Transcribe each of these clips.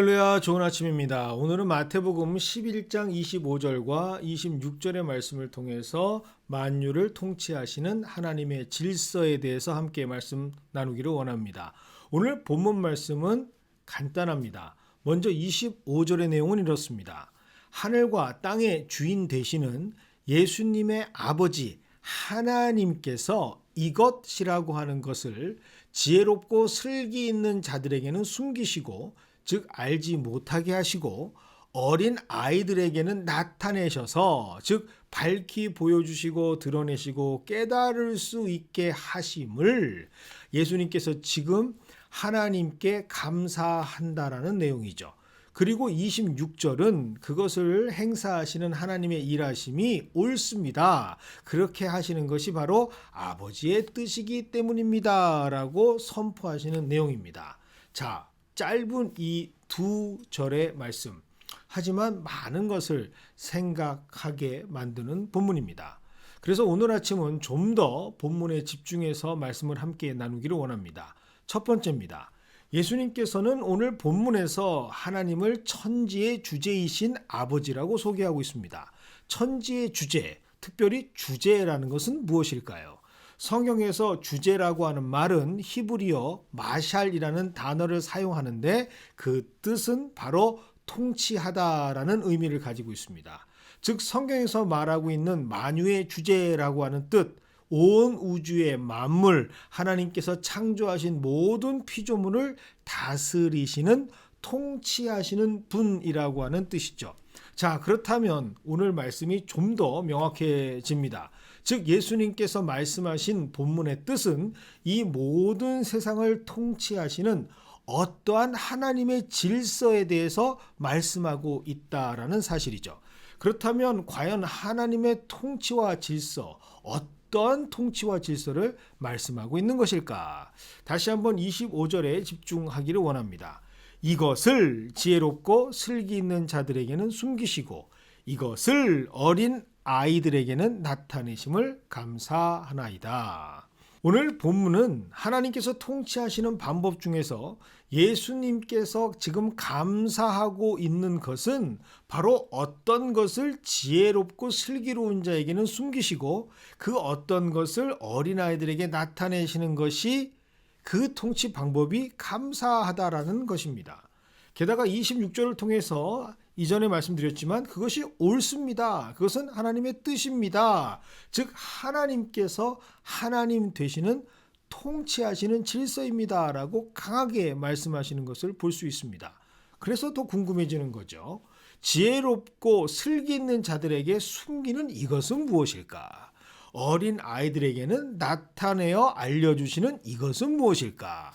할렐루야, 좋은 아침입니다. 오늘은 마태복음 11장 25절과 26절의 말씀을 통해서 만유를 통치하시는 하나님의 질서에 대해서 함께 말씀 나누기를 원합니다. 오늘 본문 말씀은 간단합니다. 먼저 25절의 내용은 이렇습니다. 하늘과 땅의 주인 되시는 예수님의 아버지 하나님께서 이것이라고 하는 것을 지혜롭고 슬기 있는 자들에게는 숨기시고 즉 알지 못하게 하시고 어린 아이들에게는 나타내셔서 즉 밝히 보여주시고 드러내시고 깨달을 수 있게 하심을 예수님께서 지금 하나님께 감사한다라는 내용이죠. 그리고 26절은 그것을 행사하시는 하나님의 일하심이 옳습니다. 그렇게 하시는 것이 바로 아버지의 뜻이기 때문입니다. 라고 선포하시는 내용입니다. 자, 짧은 이 두 절의 말씀. 하지만 많은 것을 생각하게 만드는 본문입니다. 그래서 오늘 아침은 좀 더 본문에 집중해서 말씀을 함께 나누기를 원합니다. 첫 번째입니다. 예수님께서는 오늘 본문에서 하나님을 천지의 주제이신 아버지라고 소개하고 있습니다. 천지의 주제, 특별히 주제라는 것은 무엇일까요? 성경에서 주제라고 하는 말은 히브리어 마샬이라는 단어를 사용하는데 그 뜻은 바로 통치하다라는 의미를 가지고 있습니다. 즉 성경에서 말하고 있는 만유의 주제라고 하는 뜻, 온 우주의 만물, 하나님께서 창조하신 모든 피조물을 다스리시는 통치하시는 분이라고 하는 뜻이죠. 자, 그렇다면 오늘 말씀이 좀 더 명확해집니다. 즉 예수님께서 말씀하신 본문의 뜻은 이 모든 세상을 통치하시는 어떠한 하나님의 질서에 대해서 말씀하고 있다라는 사실이죠. 그렇다면 과연 하나님의 통치와 질서, 어떤 통치와 질서를 말씀하고 있는 것일까? 다시 한번 25절에 집중하기를 원합니다. 이것을 지혜롭고 슬기 있는 자들에게는 숨기시고 이것을 어린 아이들에게는 나타내심을 감사하나이다. 오늘 본문은 하나님께서 통치하시는 방법 중에서 예수님께서 지금 감사하고 있는 것은 바로 어떤 것을 지혜롭고 슬기로운 자에게는 숨기시고 그 어떤 것을 어린아이들에게 나타내시는 것이 그 통치 방법이 감사하다라는 것입니다. 게다가 26절을 통해서 이전에 말씀드렸지만 그것이 옳습니다. 그것은 하나님의 뜻입니다. 즉 하나님께서 하나님 되시는 통치하시는 질서입니다. 라고 강하게 말씀하시는 것을 볼 수 있습니다. 그래서 더 궁금해지는 거죠. 지혜롭고 슬기 있는 자들에게 숨기는 이것은 무엇일까? 어린 아이들에게는 나타내어 알려주시는 이것은 무엇일까?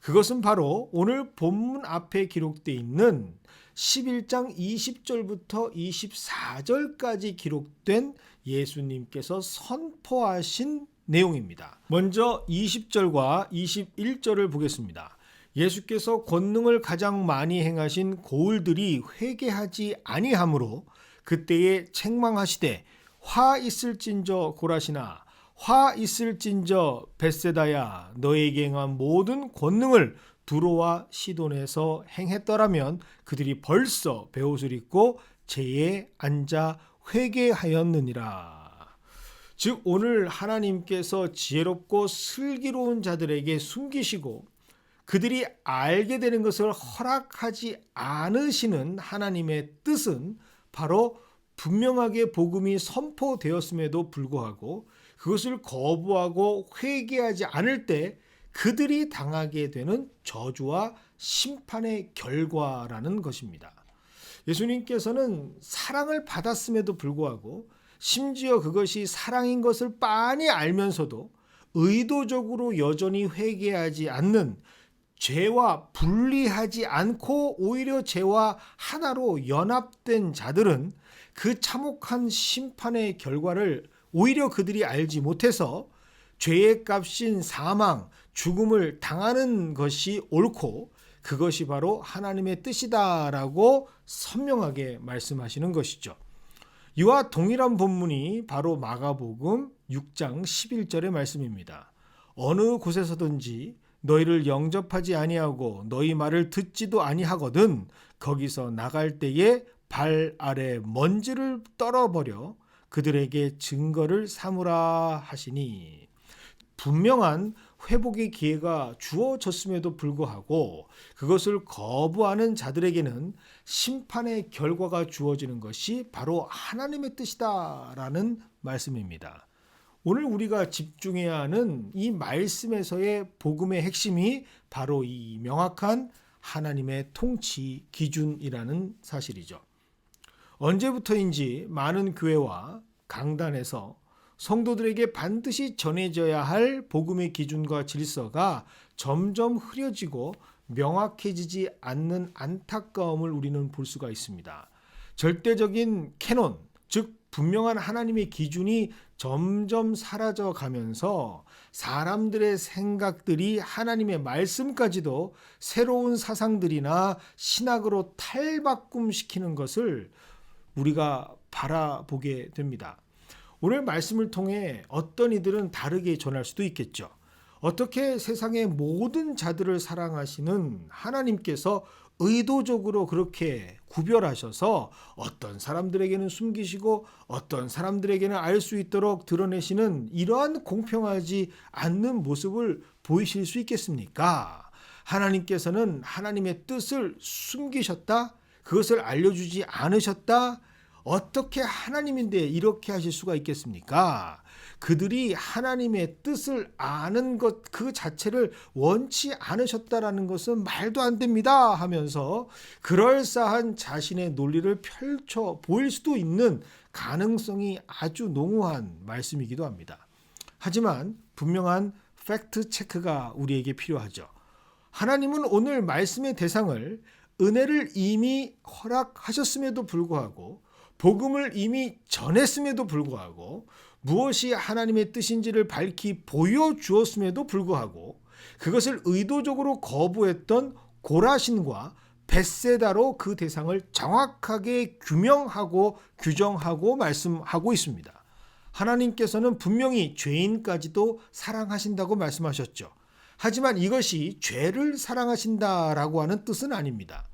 그것은 바로 오늘 본문 앞에 기록되어 있는 11장 20절부터 24절까지 기록된 예수님께서 선포하신 내용입니다. 먼저 20절과 21절을 보겠습니다. 예수께서 권능을 가장 많이 행하신 고을들이 회개하지 아니하므로 그때에 책망하시되 화 있을진저 고라시나 화 있을진저 벳세다야 너에게 행한 모든 권능을 두로와 시돈에서 행했더라면 그들이 벌써 베옷을 입고 제에 앉아 회개하였느니라. 즉 오늘 하나님께서 지혜롭고 슬기로운 자들에게 숨기시고 그들이 알게 되는 것을 허락하지 않으시는 하나님의 뜻은 바로 분명하게 복음이 선포되었음에도 불구하고 그것을 거부하고 회개하지 않을 때 그들이 당하게 되는 저주와 심판의 결과라는 것입니다. 예수님께서는 사랑을 받았음에도 불구하고 심지어 그것이 사랑인 것을 빤히 알면서도 의도적으로 여전히 회개하지 않는 죄와 분리하지 않고 오히려 죄와 하나로 연합된 자들은 그 참혹한 심판의 결과를 오히려 그들이 알지 못해서 죄의 값인 사망, 죽음을 당하는 것이 옳고 그것이 바로 하나님의 뜻이다라고 선명하게 말씀하시는 것이죠. 이와 동일한 본문이 바로 마가복음 6장 11절의 말씀입니다. 어느 곳에서든지 너희를 영접하지 아니하고 너희 말을 듣지도 아니하거든 거기서 나갈 때에 발 아래 먼지를 떨어버려 그들에게 증거를 삼으라 하시니. 분명한 회복의 기회가 주어졌음에도 불구하고 그것을 거부하는 자들에게는 심판의 결과가 주어지는 것이 바로 하나님의 뜻이다라는 말씀입니다. 오늘 우리가 집중해야 하는 이 말씀에서의 복음의 핵심이 바로 이 명확한 하나님의 통치 기준이라는 사실이죠. 언제부터인지 많은 교회와 강단에서 성도들에게 반드시 전해져야 할 복음의 기준과 질서가 점점 흐려지고 명확해지지 않는 안타까움을 우리는 볼 수가 있습니다. 절대적인 캐논, 즉 분명한 하나님의 기준이 점점 사라져 가면서 사람들의 생각들이 하나님의 말씀까지도 새로운 사상들이나 신학으로 탈바꿈시키는 것을 우리가 바라보게 됩니다. 오늘 말씀을 통해 어떤 이들은 다르게 전할 수도 있겠죠. 어떻게 세상의 모든 자들을 사랑하시는 하나님께서 의도적으로 그렇게 구별하셔서 어떤 사람들에게는 숨기시고 어떤 사람들에게는 알 수 있도록 드러내시는 이러한 공평하지 않는 모습을 보이실 수 있겠습니까? 하나님께서는 하나님의 뜻을 숨기셨다? 그것을 알려주지 않으셨다? 어떻게 하나님인데 이렇게 하실 수가 있겠습니까? 그들이 하나님의 뜻을 아는 것 그 자체를 원치 않으셨다라는 것은 말도 안 됩니다 하면서 그럴싸한 자신의 논리를 펼쳐 보일 수도 있는 가능성이 아주 농후한 말씀이기도 합니다. 하지만 분명한 팩트 체크가 우리에게 필요하죠. 하나님은 오늘 말씀의 대상을 은혜를 이미 허락하셨음에도 불구하고 복음을 이미 전했음에도 불구하고 무엇이 하나님의 뜻인지를 밝히 보여주었음에도 불구하고 그것을 의도적으로 거부했던 고라신과 벳세다로 그 대상을 정확하게 규명하고 규정하고 말씀하고 있습니다. 하나님께서는 분명히 죄인까지도 사랑하신다고 말씀하셨죠. 하지만 이것이 죄를 사랑하신다라고 하는 뜻은 아닙니다.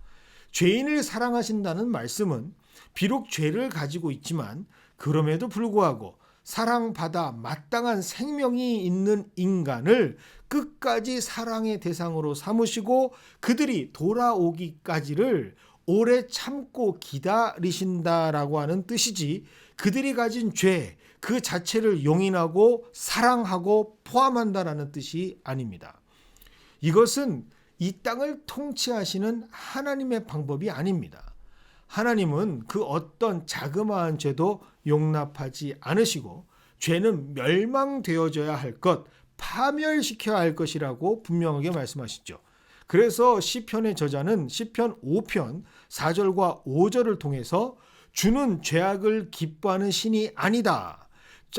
죄인을 사랑하신다는 말씀은 비록 죄를 가지고 있지만 그럼에도 불구하고 사랑받아 마땅한 생명이 있는 인간을 끝까지 사랑의 대상으로 삼으시고 그들이 돌아오기까지를 오래 참고 기다리신다라고 하는 뜻이지 그들이 가진 죄 그 자체를 용인하고 사랑하고 포함한다라는 뜻이 아닙니다. 이것은 이 땅을 통치하시는 하나님의 방법이 아닙니다. 하나님은 그 어떤 자그마한 죄도 용납하지 않으시고 죄는 멸망되어져야 할 것, 파멸시켜야 할 것이라고 분명하게 말씀하시죠. 그래서 시편의 저자는 시편 5편 4절과 5절을 통해서 주는 죄악을 기뻐하는 신이 아니다.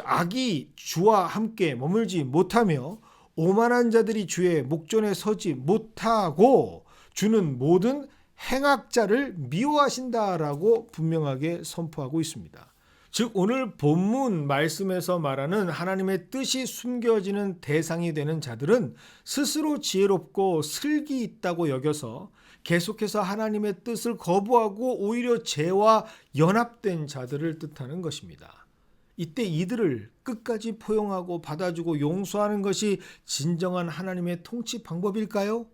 악이 주와 함께 머물지 못하며 오만한 자들이 주의 목전에 서지 못하고 주는 모든 행악자를 미워하신다라고 분명하게 선포하고 있습니다. 즉 오늘 본문 말씀에서 말하는 하나님의 뜻이 숨겨지는 대상이 되는 자들은 스스로 지혜롭고 슬기 있다고 여겨서 계속해서 하나님의 뜻을 거부하고 오히려 죄와 연합된 자들을 뜻하는 것입니다. 이때 이들을 끝까지 포용하고 받아주고 용서하는 것이 진정한 하나님의 통치 방법일까요?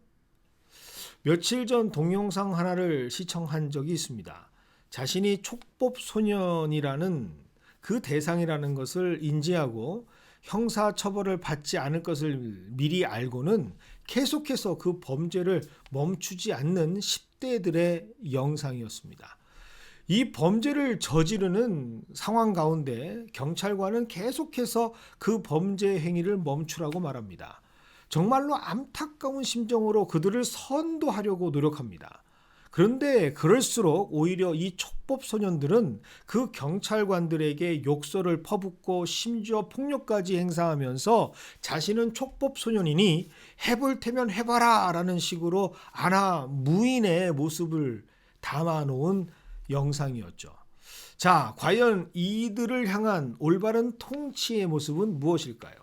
며칠 전 동영상 하나를 시청한 적이 있습니다. 자신이 촉법소년이라는 그 대상이라는 것을 인지하고 형사처벌을 받지 않을 것을 미리 알고는 계속해서 그 범죄를 멈추지 않는 10대들의 영상이었습니다. 이 범죄를 저지르는 상황 가운데 경찰관은 계속해서 그 범죄 행위를 멈추라고 말합니다. 정말로 안타까운 심정으로 그들을 선도하려고 노력합니다. 그런데 그럴수록 오히려 이 촉법소년들은 그 경찰관들에게 욕설을 퍼붓고 심지어 폭력까지 행사하면서 자신은 촉법소년이니 해볼 테면 해봐라 라는 식으로 아나 무인의 모습을 담아놓은 영상이었죠. 자, 과연 이들을 향한 올바른 통치의 모습은 무엇일까요?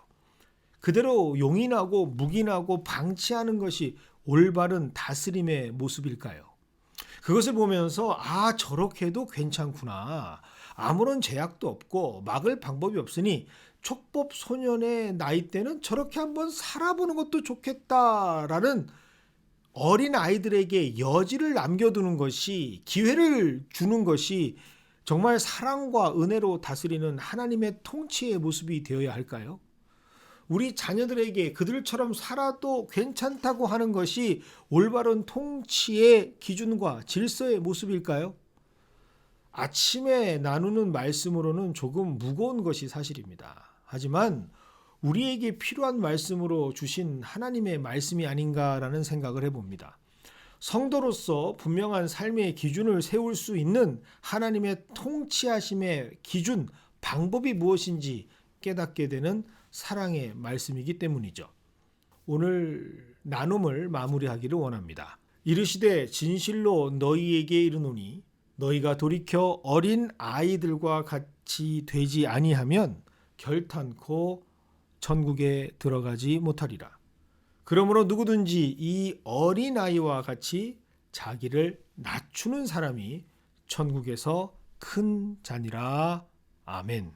그대로 용인하고 묵인하고 방치하는 것이 올바른 다스림의 모습일까요? 그것을 보면서 저렇게도 괜찮구나. 아무런 제약도 없고 막을 방법이 없으니 촉법 소년의 나이 때는 저렇게 한번 살아보는 것도 좋겠다라는 어린 아이들에게 여지를 남겨두는 것이, 기회를 주는 것이 정말 사랑과 은혜로 다스리는 하나님의 통치의 모습이 되어야 할까요? 우리 자녀들에게 그들처럼 살아도 괜찮다고 하는 것이 올바른 통치의 기준과 질서의 모습일까요? 아침에 나누는 말씀으로는 조금 무거운 것이 사실입니다. 하지만 우리에게 필요한 말씀으로 주신 하나님의 말씀이 아닌가라는 생각을 해봅니다. 성도로서 분명한 삶의 기준을 세울 수 있는 하나님의 통치하심의 기준, 방법이 무엇인지 깨닫게 되는 사랑의 말씀이기 때문이죠. 오늘 나눔을 마무리하기를 원합니다. 이르시되 진실로 너희에게 이르노니 너희가 돌이켜 어린 아이들과 같이 되지 아니하면 결탄코 천국에 들어가지 못하리라. 그러므로 누구든지 이 어린 아이와 같이 자기를 낮추는 사람이 천국에서 큰 자니라. 아멘.